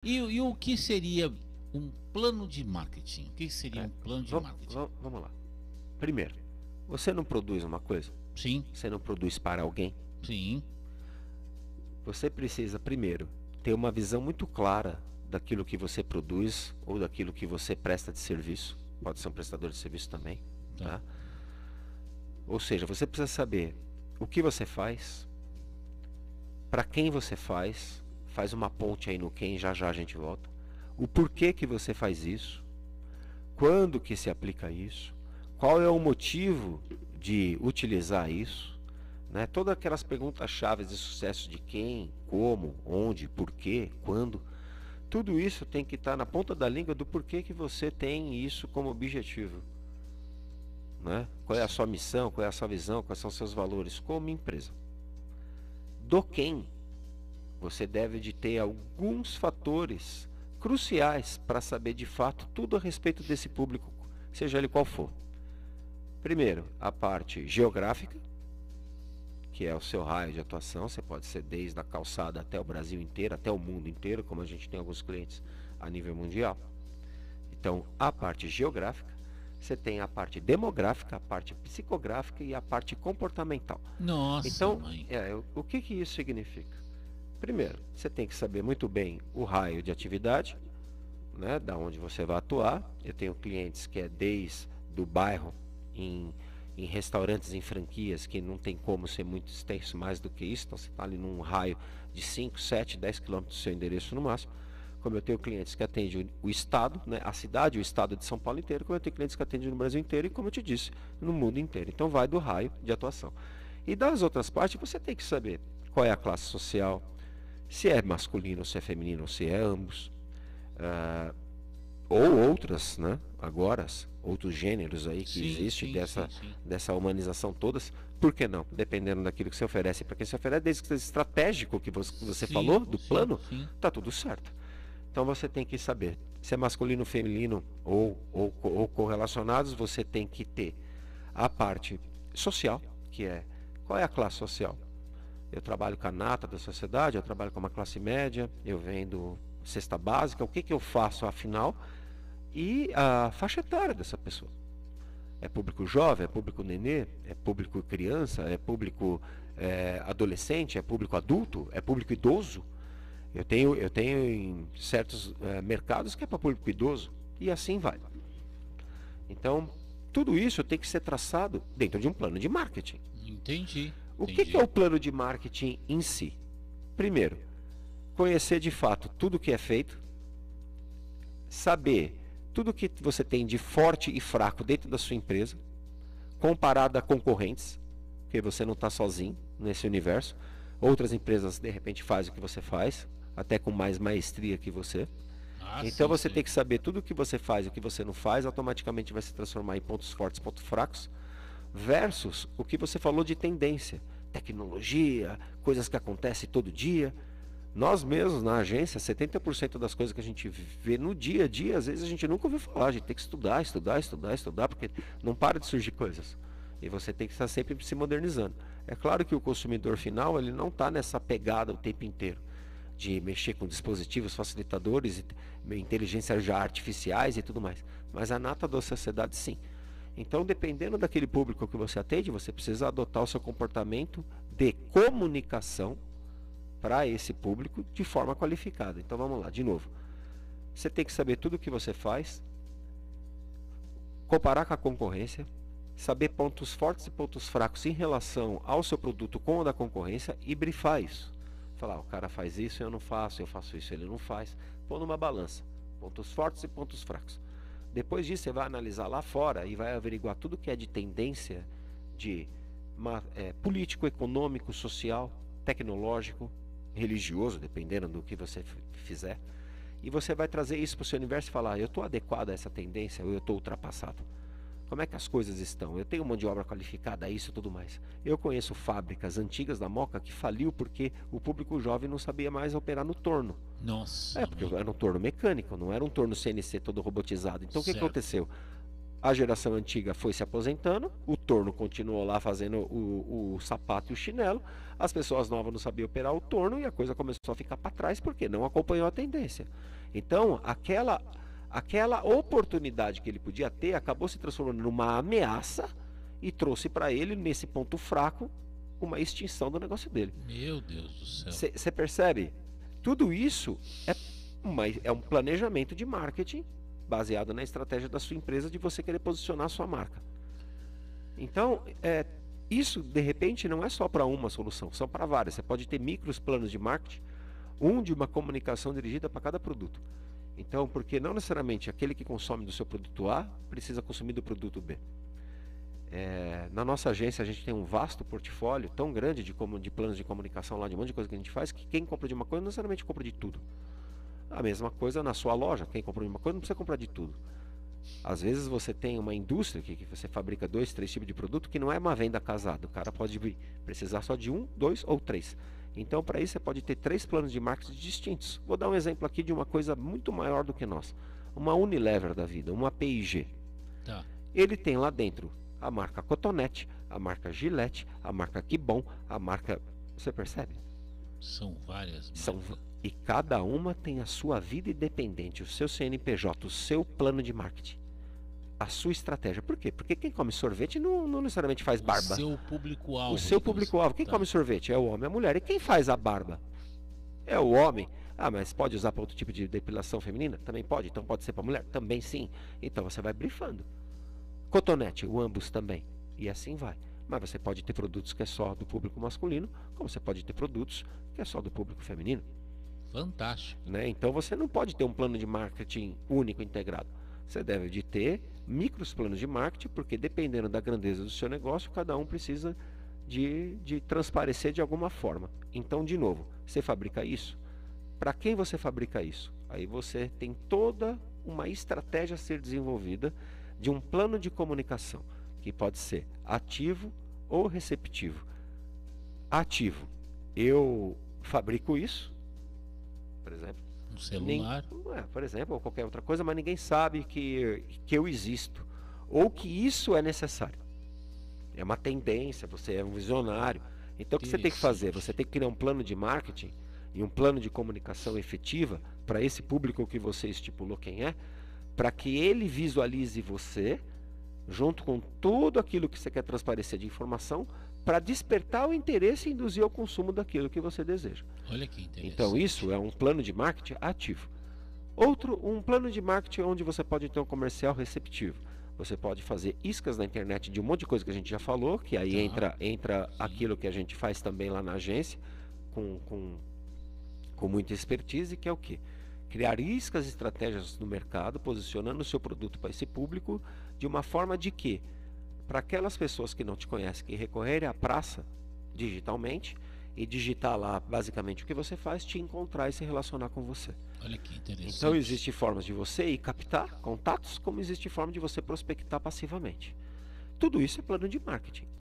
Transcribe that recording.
E o que seria um plano de marketing? O que seria É, um plano de vamos, marketing? vamos lá. Primeiro, você não produz uma coisa? Sim, Você não produz para alguém? sim, Você precisa, primeiro, ter uma visão muito clara daquilo que você produz ou daquilo que você presta de serviço. Pode ser um prestador de serviço também, tá. tá? Ou seja, você precisa saber o que você faz, para quem você faz uma ponte aí no quem, já já a gente volta. O porquê que você faz isso, quando que se aplica isso, qual é o motivo de utilizar isso, né? Todas aquelas perguntas chaves de sucesso de quem, como, onde, porquê, quando, tudo isso tem que estar na ponta da língua do porquê que você tem isso como objetivo, né? Qual é a sua missão, qual é a sua visão, quais são os seus valores como empresa. Do quem você deve de ter alguns fatores cruciais para saber de fato tudo a respeito desse público, seja ele qual for. Primeiro, a parte geográfica, que é o seu raio de atuação. Você pode ser desde a calçada até o Brasil inteiro, até o mundo inteiro, como a gente tem alguns clientes a nível mundial. Então, a parte geográfica, você tem a parte demográfica, a parte psicográfica e a parte comportamental. Nossa, Então, mãe. o que que isso significa? Primeiro, você tem que saber muito bem o raio de atividade, né, da onde você vai atuar. Eu tenho clientes que é desde do bairro em restaurantes, em franquias, que não tem como ser muito extenso mais do que isso. Então você está ali num raio de 5, 7, 10 quilômetros do seu endereço no máximo. Como eu tenho clientes que atendem o estado, né, a cidade, o estado de São Paulo inteiro, como eu tenho clientes que atendem no Brasil inteiro e, como eu te disse, no mundo inteiro. Então vai do raio de atuação. E das outras partes você tem que saber qual é a classe social, se é masculino, se é feminino, se é ambos, ou outras, né? Agora, outros gêneros aí que Sim, existem sim, sim, sim. dessa humanização todas, por que não? Dependendo daquilo que você oferece para quem se oferece, desde que seja estratégico que você Sim, falou, do sim, plano, sim. tá tudo certo. Então você tem que saber se é masculino, feminino ou correlacionados. Você tem que ter a parte social, que é qual é a classe social. Eu trabalho com a nata da sociedade, eu trabalho com uma classe média, eu vendo cesta básica, o que que eu faço afinal? E a faixa etária dessa pessoa. É público jovem, é público nenê, é público criança, é público adolescente, é público adulto, é público idoso. Eu tenho em certos mercados que é para público idoso, e assim vai. Então, tudo isso tem que ser traçado dentro de um plano de marketing. Entendi, O que é entendi. o plano de marketing em si? Primeiro, conhecer de fato tudo o que é feito, saber tudo o que você tem de forte e fraco dentro da sua empresa, comparado a concorrentes, porque você não está sozinho nesse universo. Outras empresas de repente fazem o que você faz, até com mais maestria que você. Ah, Então sim, você sim. tem que saber tudo o que você faz e o que você não faz, automaticamente vai se transformar em pontos fortes, pontos fracos, versus o que você falou de tendência, tecnologia, coisas que acontecem todo dia. Nós mesmos na agência, 70% das coisas que a gente vê no dia a dia, às vezes a gente nunca ouviu falar. A gente tem que estudar, estudar, estudar, estudar, porque não para de surgir coisas. E você tem que estar sempre se modernizando. É claro que o consumidor final, ele não está nessa pegada o tempo inteiro de mexer com dispositivos facilitadores, inteligências já artificiais e tudo mais. Mas a nata da sociedade, sim. Então, dependendo daquele público que você atende, você precisa adotar o seu comportamento de comunicação para esse público de forma qualificada. Então vamos lá, de novo. Você tem que saber tudo o que você faz, comparar com a concorrência, saber pontos fortes e pontos fracos em relação ao seu produto com o da concorrência e brifar isso. Falar, o cara faz isso, eu não faço, eu faço isso, ele não faz. Pôr numa balança, pontos fortes e pontos fracos. Depois disso você vai analisar lá fora e vai averiguar tudo que é de tendência de político, econômico, social, tecnológico, religioso, dependendo do que você fizer. E você vai trazer isso para o seu universo e falar, eu estou adequado a essa tendência ou eu estou ultrapassado? Como é que as coisas estão? Eu tenho mão de obra qualificada a isso e tudo mais. Eu conheço fábricas antigas da Moca que faliu porque o público jovem não sabia mais operar no torno. Nossa, Porque mãe. era um torno mecânico, não era um torno CNC todo robotizado. Então o que Certo. aconteceu? A geração antiga foi se aposentando, o torno continuou lá fazendo o sapato e o chinelo, as pessoas novas não sabiam operar o torno e a coisa começou a ficar para trás porque não acompanhou a tendência. Então, aquela oportunidade que ele podia ter acabou se transformando numa ameaça e trouxe para ele, nesse ponto fraco, uma extinção do negócio dele. Meu Deus do céu. Você percebe? Tudo isso é um planejamento de marketing baseado na estratégia da sua empresa de você querer posicionar a sua marca. Então, isso de repente não é só para uma solução, são para várias. Você pode ter micros planos de marketing, de uma comunicação dirigida para cada produto. Então, porque não necessariamente aquele que consome do seu produto A precisa consumir do produto B. Na nossa agência a gente tem um vasto portfólio tão grande de planos de comunicação lá, de um monte de coisa que a gente faz, que quem compra de uma coisa não necessariamente compra de tudo. A mesma coisa na sua loja, quem compra de uma coisa não precisa comprar de tudo. Às vezes você tem uma indústria que você fabrica 2, 3 tipos de produto que não é uma venda casada. O cara pode precisar só de 1, 2 ou 3. Então, para isso, você pode ter 3 planos de marketing distintos. Vou dar um exemplo aqui de uma coisa muito maior do que nós. Uma Unilever da vida, uma P&G. Tá. Ele tem lá dentro a marca Cotonete, a marca Gillette, a marca Kibon, a marca... Você percebe? São várias. E cada uma tem a sua vida independente, o seu CNPJ, o seu plano de marketing, a sua estratégia. Por quê? Porque quem come sorvete não necessariamente faz barba. O seu público-alvo. O seu público-alvo. Quem come sorvete é o homem, a mulher. E quem faz a barba? É o homem. Ah, mas pode usar para outro tipo de depilação feminina? Também pode. Então pode ser para mulher? Também sim. Então você vai brifando. Cotonete, o ambos também. E assim vai. Mas você pode ter produtos que é só do público masculino, como você pode ter produtos que é só do público feminino. Fantástico. Né? Então você não pode ter um plano de marketing único, integrado. Você deve de ter micros planos de marketing, porque dependendo da grandeza do seu negócio, cada um precisa de transparecer de alguma forma. Então, de novo, você fabrica isso? Para quem você fabrica isso? Aí você tem toda uma estratégia a ser desenvolvida de um plano de comunicação, que pode ser ativo ou receptivo. Ativo, eu fabrico isso, por exemplo. Um celular. Por exemplo, ou qualquer outra coisa, mas ninguém sabe que eu existo. Ou que isso é necessário. É uma tendência, você é um visionário. Então o que você tem que fazer? Você tem que criar um plano de marketing e um plano de comunicação efetiva para esse público que você estipulou quem é, para que ele visualize você, junto com tudo aquilo que você quer transparecer de informação, para despertar o interesse e induzir ao consumo daquilo que você deseja. Olha que interessante. Então isso é um plano de marketing ativo. Um plano de marketing onde você pode ter um comercial receptivo. Você pode fazer iscas na internet de um monte de coisa que a gente já falou, que aí entra aquilo que a gente faz também lá na agência, com muita expertise, que é o quê? Criar iscas e estratégias no mercado, posicionando o seu produto para esse público de uma forma de que, para aquelas pessoas que não te conhecem, que recorrerem à praça digitalmente e digitar lá basicamente o que você faz, te encontrar e se relacionar com você. Olha que interessante. Então existem formas de você ir captar contatos, como existe forma de você prospectar passivamente. Tudo isso é plano de marketing.